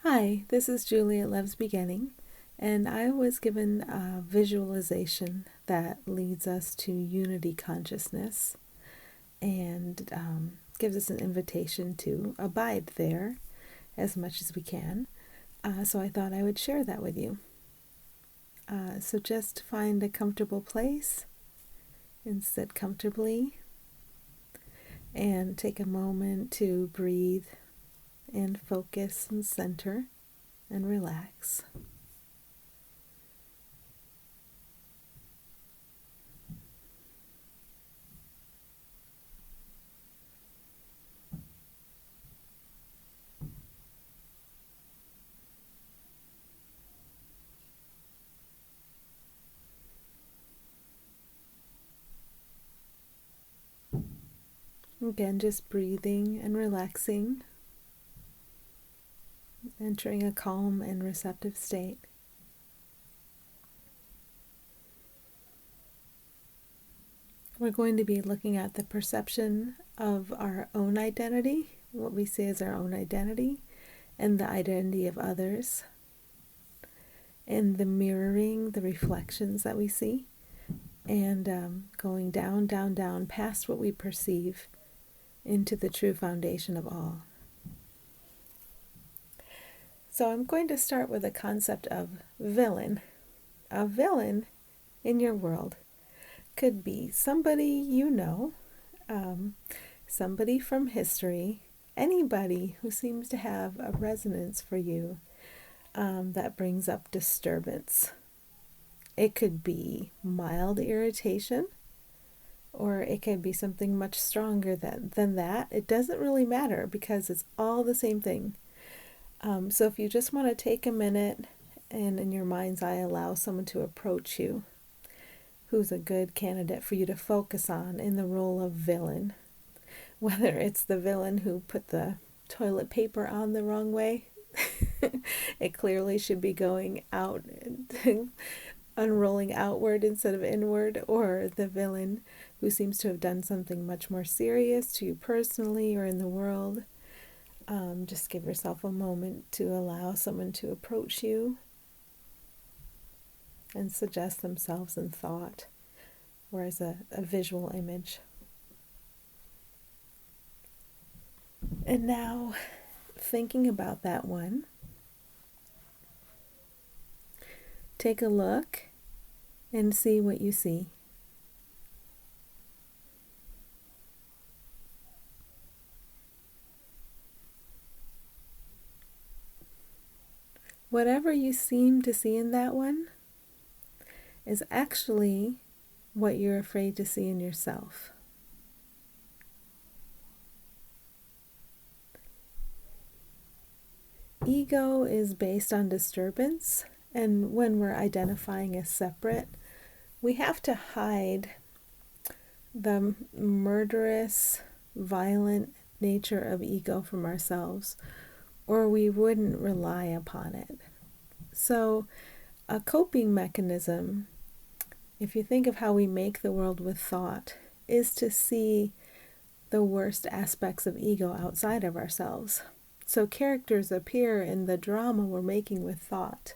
Hi, this is Julie at Love's Beginning, and I was given a visualization that leads us to unity consciousness and gives us an invitation to abide there as much as we can. So I thought I would share that with you. So just find a comfortable place and sit comfortably and take a moment to breathe and focus and center and relax. Again, just breathing and relaxing, entering a calm and receptive state. We're going to be looking at the perception of our own identity, what we see as our own identity, and the identity of others, and the mirroring, the reflections that we see, and going down, down, down past what we perceive into the true foundation of all. So I'm going to start with the concept of villain. A villain in your world could be somebody you know, somebody from history, anybody who seems to have a resonance for you that brings up disturbance. It could be mild irritation, or it could be something much stronger than that. It doesn't really matter because it's all the same thing. So if you just want to take a minute and in your mind's eye allow someone to approach you who's a good candidate for you to focus on in the role of villain, whether it's the villain who put the toilet paper on the wrong way, it clearly should be going out, unrolling outward instead of inward, or the villain who seems to have done something much more serious to you personally or in the world. Just give yourself a moment to allow someone to approach you and suggest themselves in thought or as a visual image. And now, thinking about that one, take a look and see what you see. Whatever you seem to see in that one is actually what you're afraid to see in yourself. Ego is based on disturbance, and when we're identifying as separate, we have to hide the murderous, violent nature of ego from ourselves, or we wouldn't rely upon it. So, a coping mechanism, if you think of how we make the world with thought, is to see the worst aspects of ego outside of ourselves. So characters appear in the drama we're making with thought,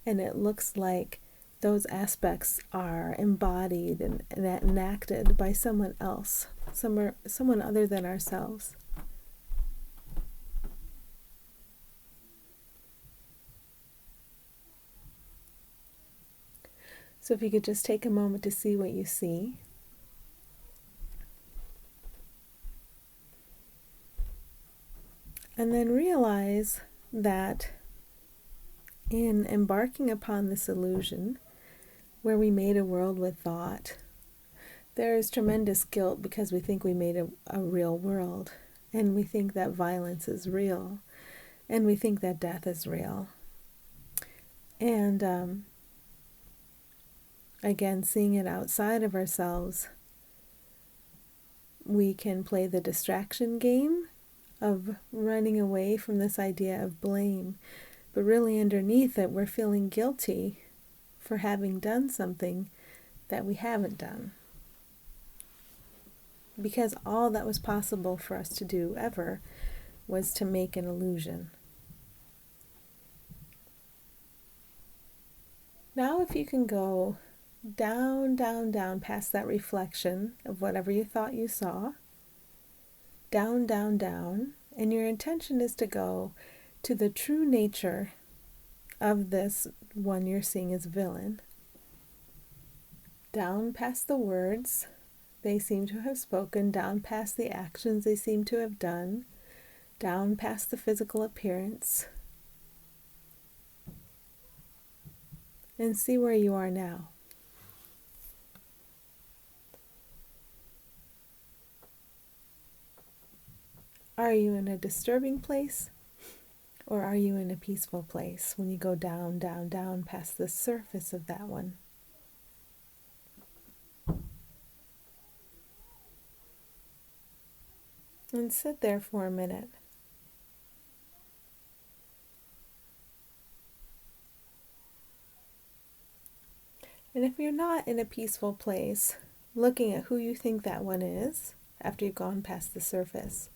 and it looks like those aspects are embodied and enacted by someone else, someone other than ourselves. So if you could just take a moment to see what you see. And then realize that in embarking upon this illusion, where we made a world with thought, there is tremendous guilt because we think we made a real world, and we think that violence is real, and we think that death is real. And again, seeing it outside of ourselves, we can play the distraction game of running away from this idea of blame. But really underneath it, we're feeling guilty for having done something that we haven't done. Because all that was possible for us to do ever was to make an illusion. Now if you can go down, down, down past that reflection of whatever you thought you saw, down, down, down, and your intention is to go to the true nature of this one you're seeing as villain. Down past the words they seem to have spoken, down past the actions they seem to have done, down past the physical appearance, and see where you are now. Are you in a disturbing place, or are you in a peaceful place when you go down, down, down past the surface of that one? And sit there for a minute. And if you're not in a peaceful place, looking at who you think that one is after you've gone past the surface,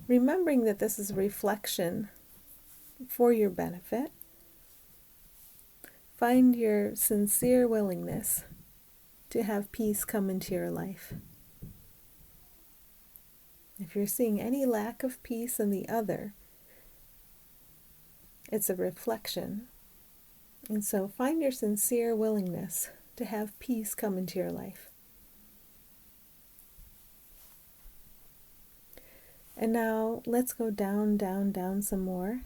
remembering that this is a reflection for your benefit, find your sincere willingness to have peace come into your life. If you're seeing any lack of peace in the other, it's a reflection. And so find your sincere willingness to have peace come into your life. And now let's go down, down, down some more.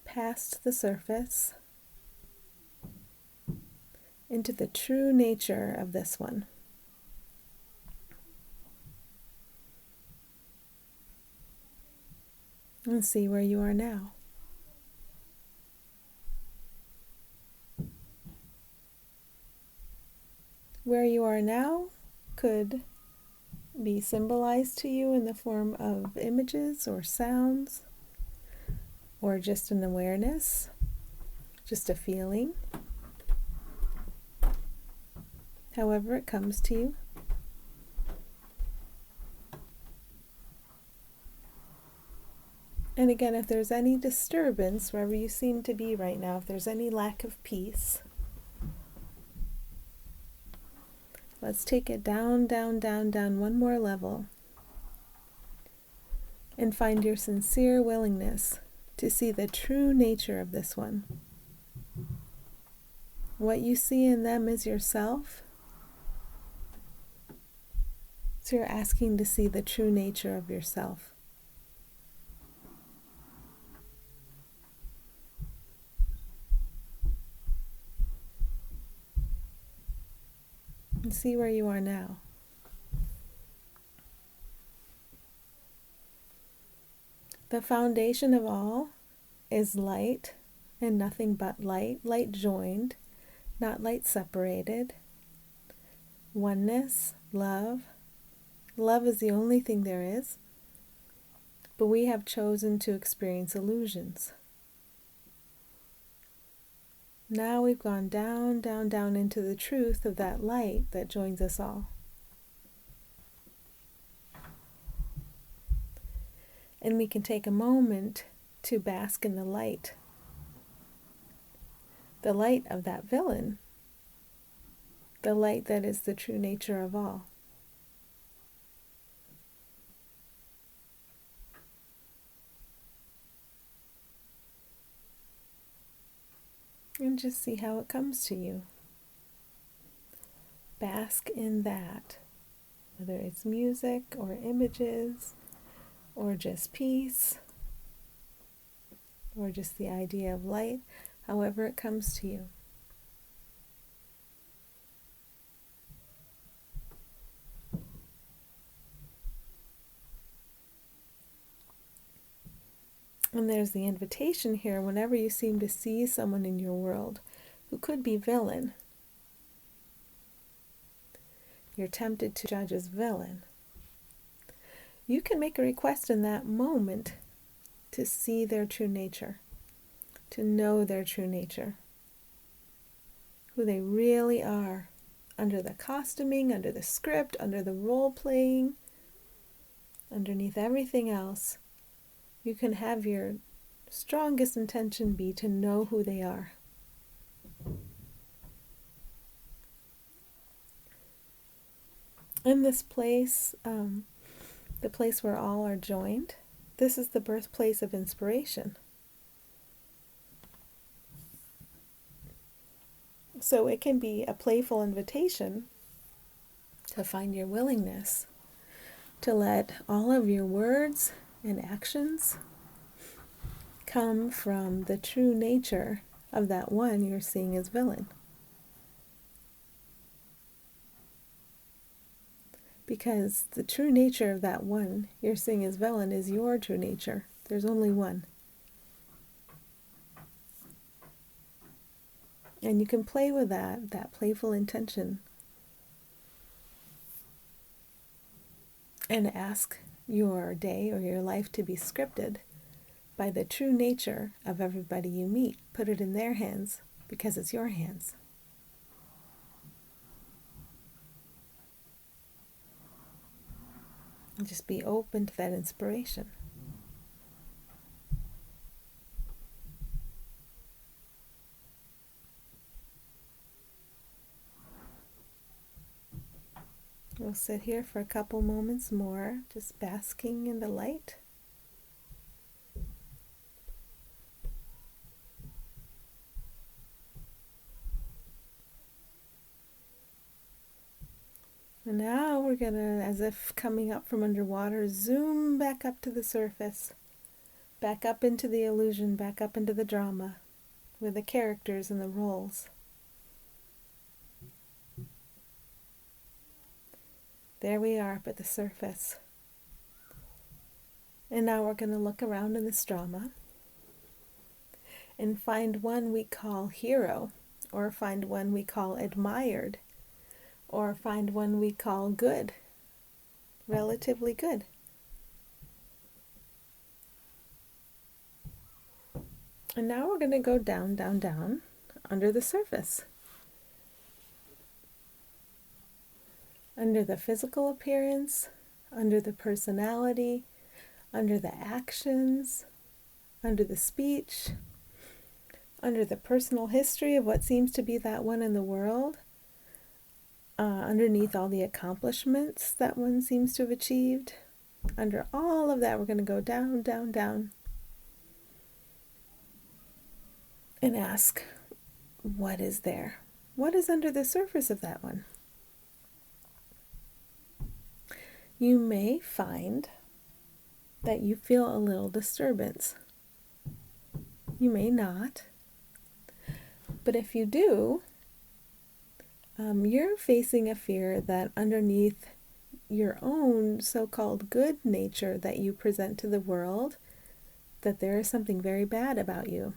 Past the surface, into the true nature of this one. And see where you are now. Where you are now could be symbolized to you in the form of images or sounds, or just an awareness, just a feeling, however it comes to you. And again, if there's any disturbance wherever you seem to be right now, if there's any lack of peace, let's take it down, down, down, down one more level and find your sincere willingness to see the true nature of this one. What you see in them is yourself. So you're asking to see the true nature of yourself. And see where you are now. The foundation of all is light and nothing but light, light joined, not light separated. Oneness, love. Love is the only thing there is, but we have chosen to experience illusions. Now we've gone down, down, down into the truth of that light that joins us all. And we can take a moment to bask in the light of that villain, the light that is the true nature of all. And just see how it comes to you. Bask in that, whether it's music or images or just peace or just the idea of light, however it comes to you. And there's the invitation here, whenever you seem to see someone in your world who could be villain, you're tempted to judge as villain, you can make a request in that moment to see their true nature, to know their true nature, who they really are, under the costuming, under the script, under the role playing. underneath everything else, you can have your strongest intention be to know who they are. In this place, the place where all are joined, this is the birthplace of inspiration. So it can be a playful invitation to find your willingness to let all of your words and actions come from the true nature of that one you're seeing as villain. Because the true nature of that one you're seeing as villain is your true nature. There's only one. And you can play with that playful intention, and ask your day or your life to be scripted by the true nature of everybody you meet. Put it in their hands because it's your hands. And just be open to that inspiration. We'll sit here for a couple moments more, just basking in the light. And now we're going to, as if coming up from underwater, zoom back up to the surface, back up into the illusion, back up into the drama, with the characters and the roles. There we are up at the surface. And now we're going to look around in this drama and find one we call hero, or find one we call admired, or find one we call good, relatively good. And now we're going to go down, down, down under the surface. Under the physical appearance, under the personality, under the actions, under the speech, under the personal history of what seems to be that one in the world, underneath all the accomplishments that one seems to have achieved. Under all of that, we're going to go down, down, down and ask, what is there? What is under the surface of that one? You may find that you feel a little disturbance. You may not. But if you do, you're facing a fear that underneath your own so-called good nature that you present to the world, that there is something very bad about you.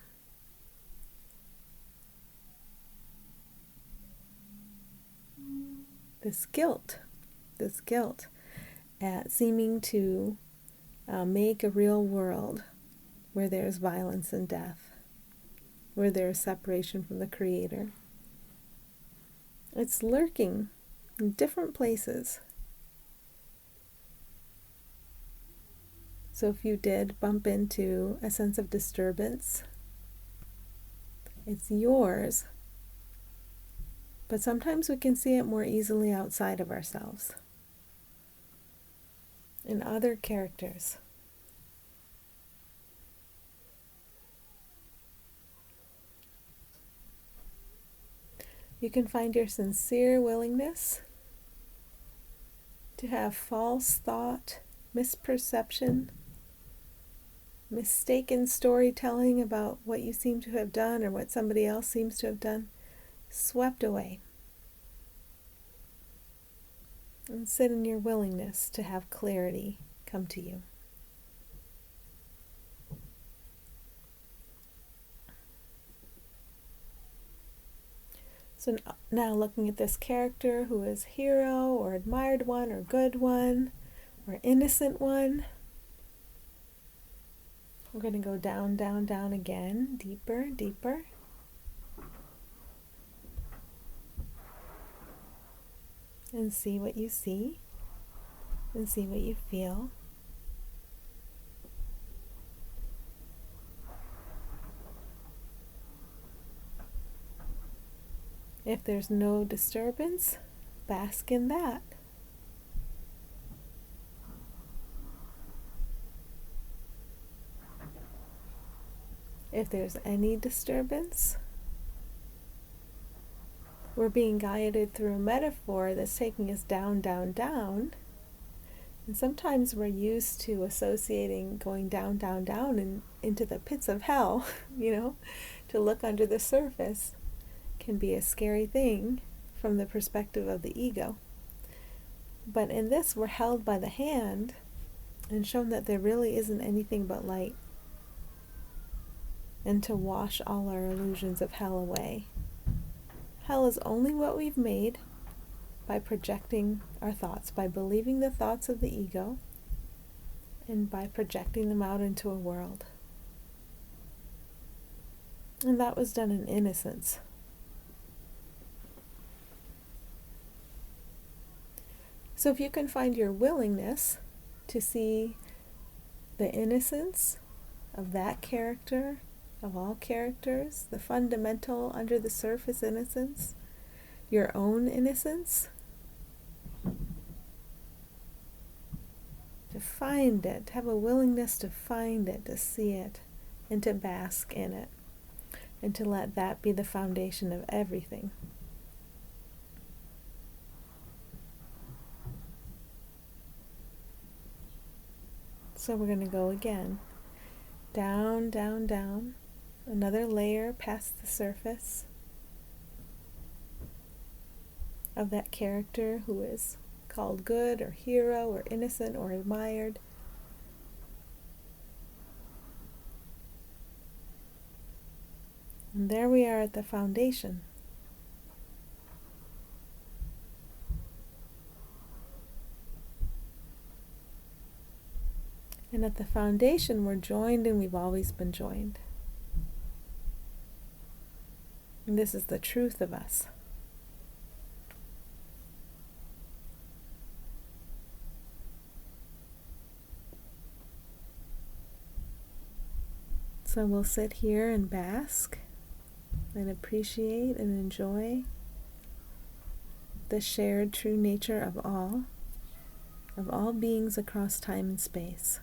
This guilt at seeming to make a real world where there's violence and death, where there's separation from the Creator. It's lurking in different places. So if you did bump into a sense of disturbance, it's yours. But sometimes we can see it more easily outside of ourselves, in other characters. You can find your sincere willingness to have false thought, misperception, mistaken storytelling about what you seem to have done or what somebody else seems to have done swept away. And sit in your willingness to have clarity come to you. So now looking at this character who is hero or admired one or good one or innocent one, we're going to go down, down, down again, deeper, deeper. And see what you see and see what you feel. If there's no disturbance, bask in that. If there's any disturbance, we're being guided through a metaphor that's taking us down, down, down. And sometimes we're used to associating going down, down, down and into the pits of hell, to look under the surface can be a scary thing from the perspective of the ego. But in this, we're held by the hand and shown that there really isn't anything but light, and to wash all our illusions of hell away. Hell is only what we've made by projecting our thoughts, by believing the thoughts of the ego, and by projecting them out into a world. And that was done in innocence. So if you can find your willingness to see the innocence of that character, of all characters, the fundamental under the surface innocence, your own innocence, to find it, to have a willingness to find it, to see it, and to bask in it, and to let that be the foundation of everything. So we're going to go again. Down, down, down. Another layer past the surface of that character who is called good or hero or innocent or admired. And there we are at the foundation. And at the foundation, we're joined, and we've always been joined. And this is the truth of us. So we'll sit here and bask and appreciate and enjoy the shared true nature of all beings across time and space.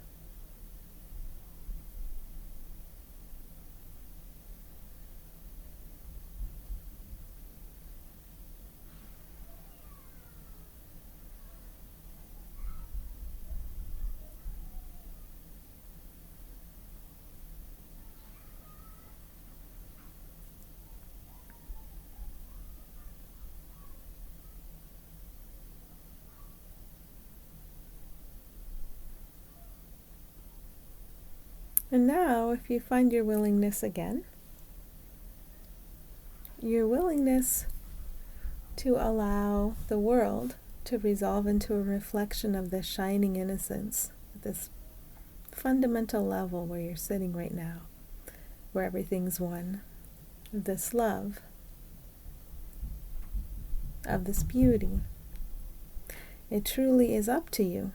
And now, if you find your willingness again, your willingness to allow the world to resolve into a reflection of this shining innocence, this fundamental level where you're sitting right now, where everything's one, this love, of this beauty. It truly is up to you.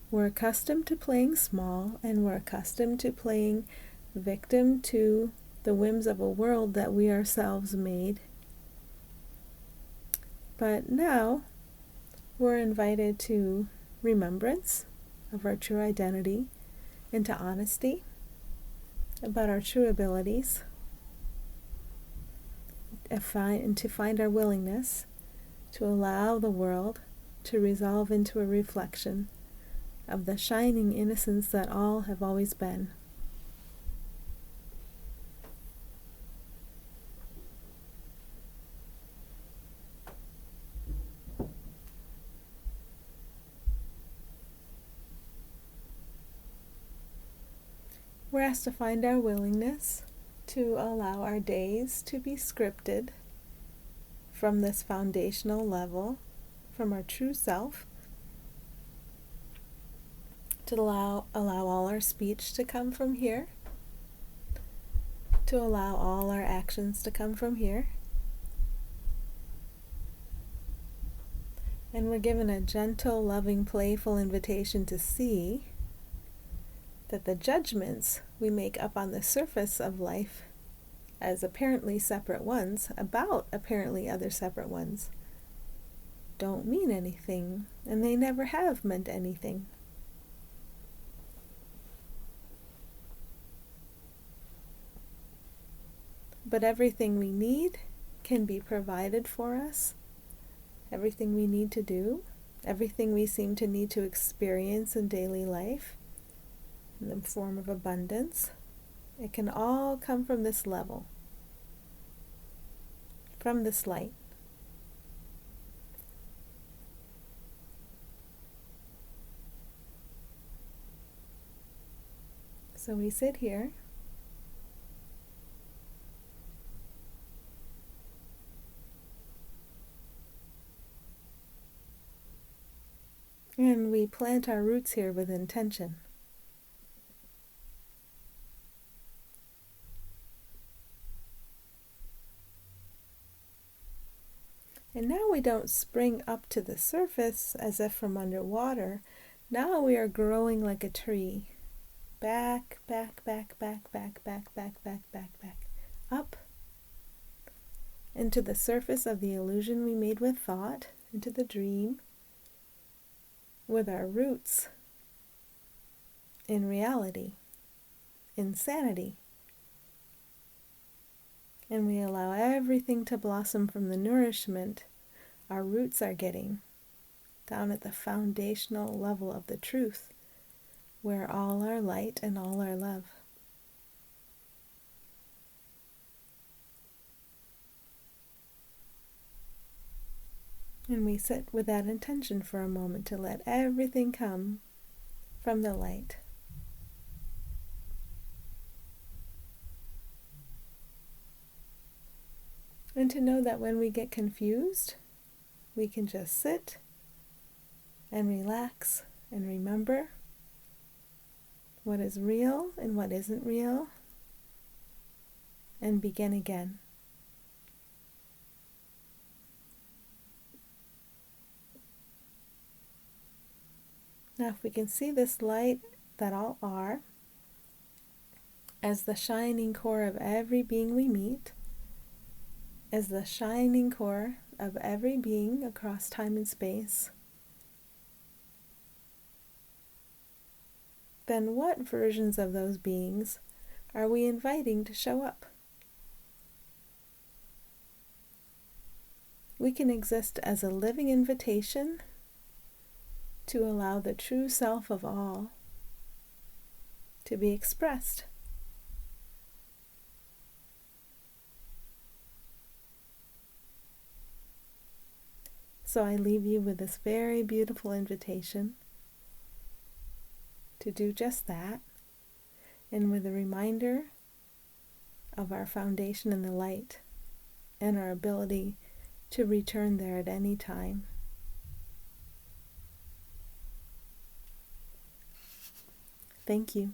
We're accustomed to playing small, and we're accustomed to playing victim to the whims of a world that we ourselves made. But now we're invited to remembrance of our true identity and to honesty about our true abilities, and to find our willingness to allow the world to resolve into a reflection of the shining innocence that all have always been. We're asked to find our willingness to allow our days to be scripted from this foundational level, from our true self, to allow all our speech to come from here, to allow all our actions to come from here. And we're given a gentle, loving, playful invitation to see that the judgments we make up on the surface of life as apparently separate ones about apparently other separate ones don't mean anything, and they never have meant anything. But everything we need can be provided for us. Everything we need to do, everything we seem to need to experience in daily life, in the form of abundance, it can all come from this level, from this light. So we sit here and we plant our roots here with intention. And now we don't spring up to the surface as if from underwater. Now we are growing like a tree. Back, back, back, back, back, back, back, back, back, back. Up into the surface of the illusion we made with thought, into the dream, with our roots in reality, in sanity. And we allow everything to blossom from the nourishment our roots are getting down at the foundational level of the truth, where all our light and all our love. And we sit with that intention for a moment to let everything come from the light. And to know that when we get confused, we can just sit and relax and remember what is real and what isn't real, and begin again. Now, if we can see this light that all are as the shining core of every being we meet, as the shining core of every being across time and space, then what versions of those beings are we inviting to show up? We can exist as a living invitation to allow the true self of all to be expressed. So I leave you with this very beautiful invitation to do just that, and with a reminder of our foundation in the light and our ability to return there at any time. Thank you.